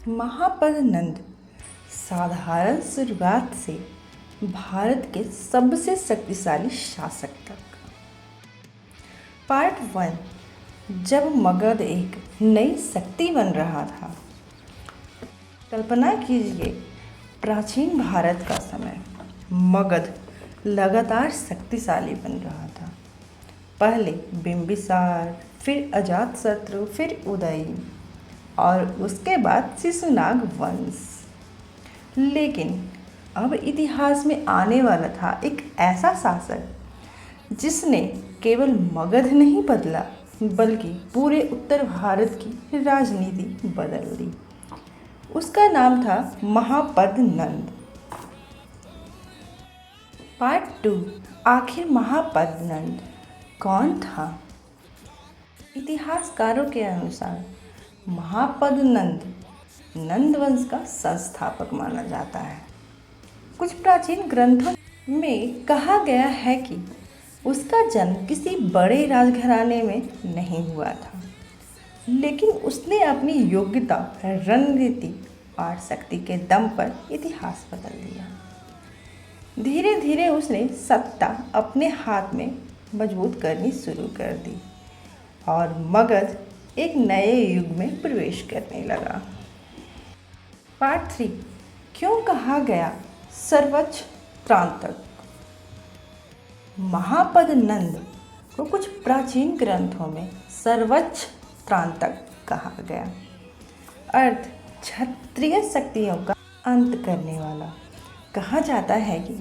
महापद नंद साधारण शुरुआत से भारत के सबसे शक्तिशाली शासक तक। पार्ट 1, जब मगध एक नई शक्ति बन रहा था। कल्पना कीजिए, प्राचीन भारत का समय। मगध लगातार शक्तिशाली बन रहा था। पहले बिंबिसार, फिर अजातशत्रु, फिर उदयी और उसके बाद शिशुनाग वंश। लेकिन अब इतिहास में आने वाला था एक ऐसा शासक जिसने केवल मगध नहीं बदला बल्कि पूरे उत्तर भारत की राजनीति बदल दी। उसका नाम था महापद नंद। पार्ट 2, आखिर महापद नंद कौन था? इतिहासकारों के अनुसार महापद नंद वंश का संस्थापक माना जाता है। कुछ प्राचीन ग्रंथों में कहा गया है कि उसका जन्म किसी बड़े राजघराने में नहीं हुआ था, लेकिन उसने अपनी योग्यता, रणनीति और शक्ति के दम पर इतिहास बदल दिया। धीरे धीरे उसने सत्ता अपने हाथ में मजबूत करनी शुरू कर दी और मगध एक नए युग में प्रवेश करने लगा। पार्ट 3, क्यों कहा गया सर्वोच्च त्रांतक? महापद नंद को कुछ प्राचीन ग्रंथों में सर्वोच्च त्रांतक कहा गया। अर्थ क्षत्रिय शक्तियों का अंत करने वाला। कहा जाता है कि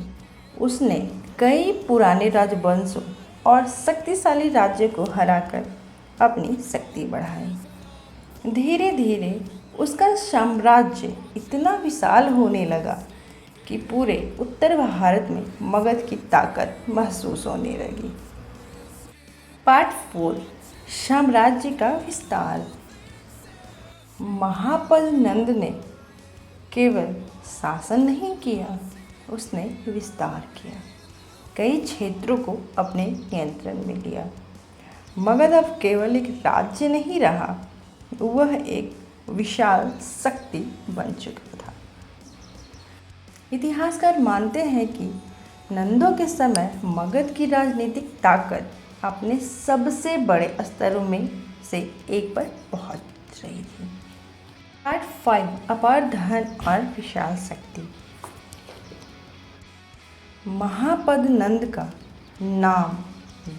उसने कई पुराने राजवंशों और शक्तिशाली राज्यों को हराकर अपनी शक्ति बढ़ाई। धीरे धीरे उसका साम्राज्य इतना विशाल होने लगा कि पूरे उत्तर भारत में मगध की ताकत महसूस होने लगी। पार्ट 4, साम्राज्य का विस्तार। महापद नंद ने केवल शासन नहीं किया, उसने विस्तार किया। कई क्षेत्रों को अपने नियंत्रण में लिया। मगध अब केवल एक राज्य नहीं रहा, वह एक विशाल शक्ति बन चुका था। इतिहासकार मानते हैं कि नंदों के समय मगध की राजनीतिक ताकत अपने सबसे बड़े स्तरों में से एक पर पहुंच रही थी। पार्ट 5, अपार धन और विशाल शक्ति। महापद नंद का नाम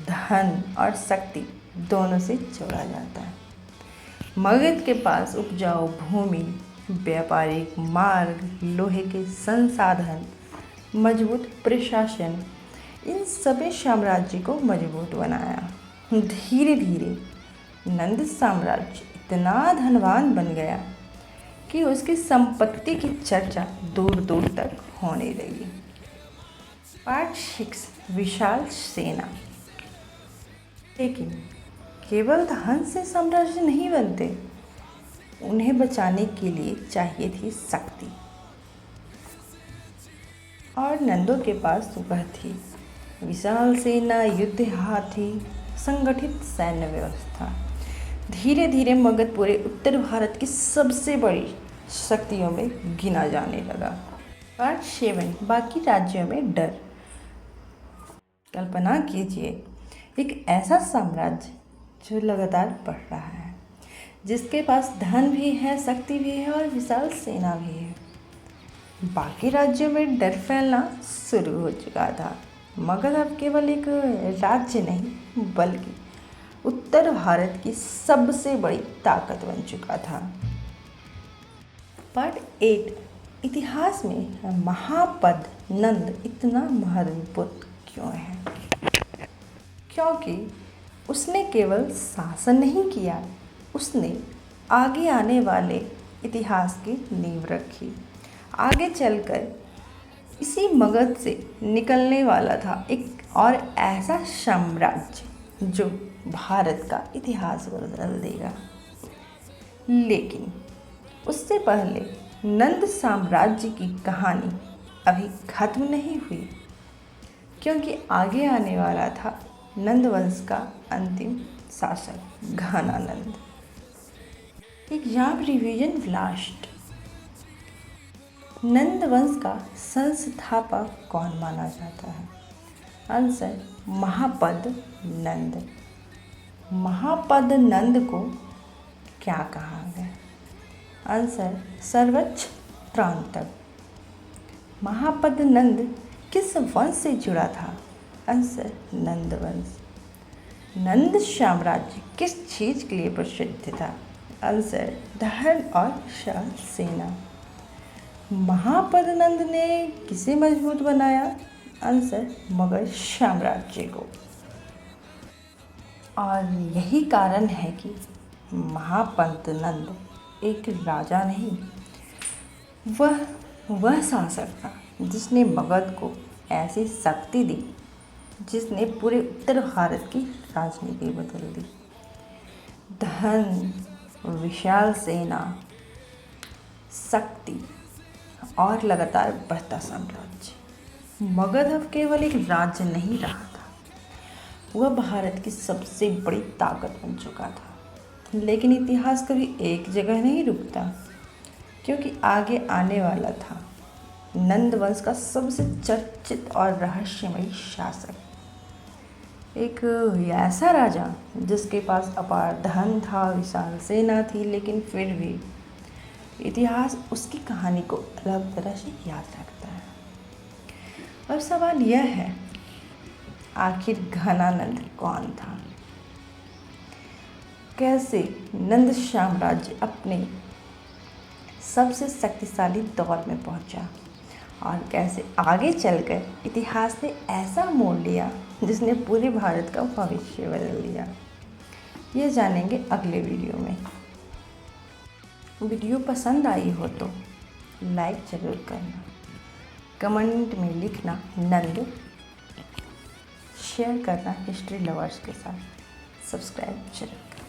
धन और शक्ति दोनों से जोड़ा जाता है। मगध के पास उपजाऊ भूमि, व्यापारिक मार्ग, लोहे के संसाधन, मजबूत प्रशासन, इन सभी साम्राज्य को मजबूत बनाया। धीरे धीरे नंद साम्राज्य इतना धनवान बन गया कि उसकी संपत्ति की चर्चा दूर दूर तक होने लगी। पार्ट 6, विशाल सेना। लेकिन केवल धन से साम्राज्य नहीं बनते, उन्हें बचाने के लिए चाहिए थी शक्ति। और नंदों के पास वह थी विशाल सेना, युद्ध हाथी, संगठित सैन्य व्यवस्था। धीरे धीरे मगध पूरे उत्तर भारत की सबसे बड़ी शक्तियों में गिना जाने लगा। पार्ट 7, बाकी राज्यों में डर। कल्पना कीजिए, एक ऐसा साम्राज्य जो लगातार बढ़ रहा है, जिसके पास धन भी है, शक्ति भी है और विशाल सेना भी है। बाकी राज्यों में डर फैलना शुरू हो चुका था। मगध अब केवल एक राज्य नहीं बल्कि उत्तर भारत की सबसे बड़ी ताकत बन चुका था। पार्ट 8, इतिहास में महापद नंद इतना महत्वपूर्ण क्यों है? क्योंकि उसने केवल शासन नहीं किया, उसने आगे आने वाले इतिहास की नींव रखी। आगे चलकर इसी मगध से निकलने वाला था एक और ऐसा साम्राज्य जो भारत का इतिहास बदल देगा। लेकिन उससे पहले नंद साम्राज्य की कहानी अभी खत्म नहीं हुई, क्योंकि आगे आने वाला था नंद वंश का अंतिम शासक Ghananand. Exam revision blast. Nand वंश का संस्थापक कौन माना जाता है? आंसर महापद नंद। महापद नंद को क्या कहा गया? आंसर सर्वोच्च त्रांतक। महापद नंद किस वंश से जुड़ा था? आंसर नंद वंश। नंद साम्राज्य किस चीज़ के लिए प्रसिद्ध था? आंसर धन और सेना। महापद नंद ने किसे मजबूत बनाया? आंसर मगध साम्राज्य को। और यही कारण है कि महापद नंद एक राजा नहीं, वह शासक था जिसने मगध को ऐसी शक्ति दी जिसने पूरे उत्तर भारत की राजनीति बदल दी। धन, विशाल सेना, शक्ति और लगातार बढ़ता साम्राज्य। मगध अब केवल एक राज्य नहीं रहा था, वह भारत की सबसे बड़ी ताकत बन चुका था। लेकिन इतिहास कभी एक जगह नहीं रुकता, क्योंकि आगे आने वाला था नंद वंश का सबसे चर्चित और रहस्यमयी शासक, एक ऐसा राजा जिसके पास अपार धन था, विशाल सेना थी, लेकिन फिर भी इतिहास उसकी कहानी को अलग तरह से याद रखता है। अब सवाल यह है, आखिर घनानंद कौन था? कैसे नंद साम्राज्य अपने सबसे शक्तिशाली दौर में पहुंचा और कैसे आगे चलकर इतिहास ने ऐसा मोड़ लिया जिसने पूरे भारत का भविष्य बदल दिया? ये जानेंगे अगले वीडियो में। वीडियो पसंद आई हो तो लाइक ज़रूर करना, कमेंट में लिखना नंद, शेयर करना हिस्ट्री लवर्स के साथ, सब्सक्राइब जरूर करना।